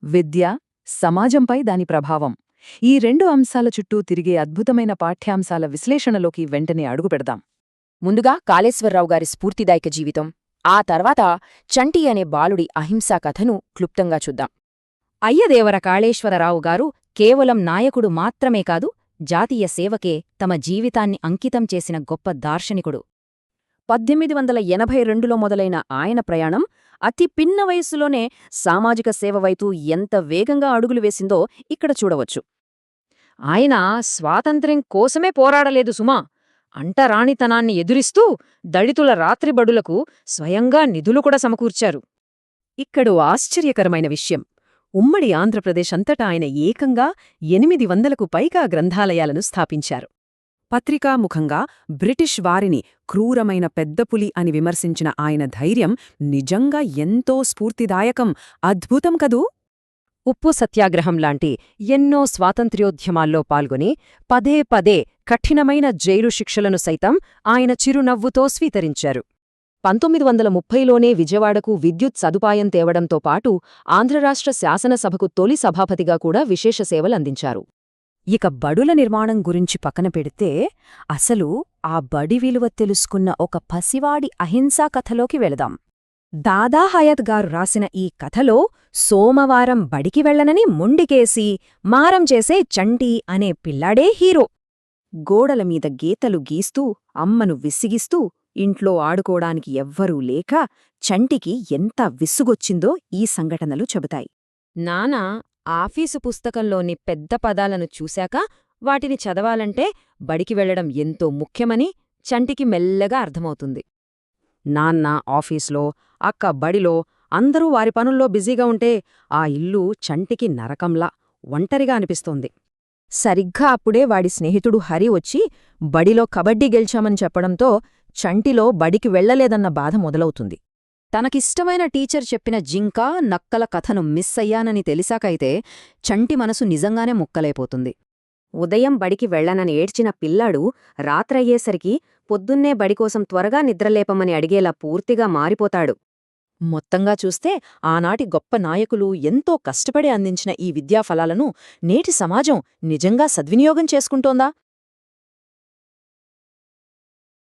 విద్య, సమాజంపై దాని ప్రభావం. ఈ రెండు అంశాల చుట్టూ తిరిగే అద్భుతమైన పాఠ్యాంశాల విశ్లేషణలోకి వెంటనే అడుగుపెడదాం. ముందుగా కాళేశ్వరరావు గారి స్ఫూర్తిదాయక జీవితం, ఆ తర్వాత చంటి అనే బాలుడి అహింసా కథను క్లుప్తంగా చూద్దాం. అయ్యదేవర కాళేశ్వరరావు గారు కేవలం నాయకుడు మాత్రమే కాదు, జాతీయ సేవకే తమ జీవితాన్ని అంకితం చేసిన గొప్ప దార్శనికుడు. 1882లో మొదలైన ఆయన ప్రయాణం అతి పిన్న వయస్సులోనే సామాజిక సేవ వైపు ఎంత వేగంగా అడుగులు వేసిందో ఇక్కడ చూడవచ్చు. ఆయన స్వాతంత్ర్యం కోసమే పోరాడలేదు సుమా, అంటరానితనాన్ని ఎదురిస్తూ దళితుల రాత్రిబడులకు స్వయంగా నిధులు కూడా సమకూర్చారు. ఇక్కడో ఆశ్చర్యకరమైన విషయం, ఉమ్మడి ఆంధ్రప్రదేశ్ అంతటా ఆయన ఏకంగా 800కు పైగా గ్రంథాలయాలను స్థాపించారు. పత్రికాముఖంగా బ్రిటిష్ వారిని క్రూరమైన పెద్దపులి అని విమర్శించిన ఆయన ధైర్యం నిజంగా ఎంతో స్ఫూర్తిదాయకం, అద్భుతం కదూ. ఉప్పు సత్యాగ్రహం లాంటి ఎన్నో స్వాతంత్ర్యోద్యమాల్లో పాల్గొని పదే పదే కఠినమైన జైలు శిక్షలను సైతం ఆయన చిరునవ్వుతో స్వీకరించారు. 1930లోనే విజయవాడకు విద్యుత్ సదుపాయం తేవడంతో పాటు ఆంధ్రరాష్ట్ర శాసనసభకు తొలి సభాపతిగా కూడా విశేష సేవలందించారు. ఇక బడుల నిర్మాణం గురించి పక్కన పెడితే అసలు ఆ బడి విలువ తెలుసుకున్న ఒక పసివాడి అహింసా కథలోకి వెళదాం. దాదా హయత్ గారు రాసిన ఈ కథలో సోమవారం బడికి వెళ్లనని మొండికేసి మారం చేసే చంటి అనే పిల్లాడే హీరో. గోడలమీద గీతలు గీస్తూ అమ్మను విసిగిస్తూ ఇంట్లో ఆడుకోడానికి ఎవ్వరూ లేక చంటికి ఎంత విసుగొచ్చిందో ఈ సంఘటనలు చెబుతాయి. నానా ఆఫీసు పుస్తకంలోని పెద్ద పదాలను చూశాక వాటిని చదవాలంటే బడికి వెళ్లడం ఎంతో ముఖ్యమని చంటికి మెల్లగా అర్థమవుతుంది. నాన్న ఆఫీస్లో, అక్క బడిలో అందరూ వారి పనుల్లో బిజీగా ఉంటే ఆ ఇల్లు చంటికి నరకంలా ఒంటరిగా అనిపిస్తోంది. సరిగ్గా అప్పుడే వాడి స్నేహితుడు హరి వచ్చి బడిలో కబడ్డీ గెలిచామని చెప్పడంతో చంటిలో బడికి వెళ్లలేదన్న బాధ మొదలవుతుంది. తనకిష్టమైన టీచర్ చెప్పిన జింక, నక్కల కథను మిస్ అయ్యానని తెలిసాకైతే చంటి మనసు నిజంగానే ముక్కలైపోతుంది. ఉదయం బడికి వెళ్లనని ఏడ్చిన పిల్లాడు రాత్రయ్యేసరికి పొద్దున్నే బడికోసం త్వరగా నిద్రలేపమని అడిగేలా పూర్తిగా మారిపోతాడు. మొత్తంగా చూస్తే ఆనాటి గొప్ప నాయకులు ఎంతో కష్టపడి అందించిన ఈ విద్యాఫలాలను నేటి సమాజం నిజంగా సద్వినియోగం చేసుకుంటోందా?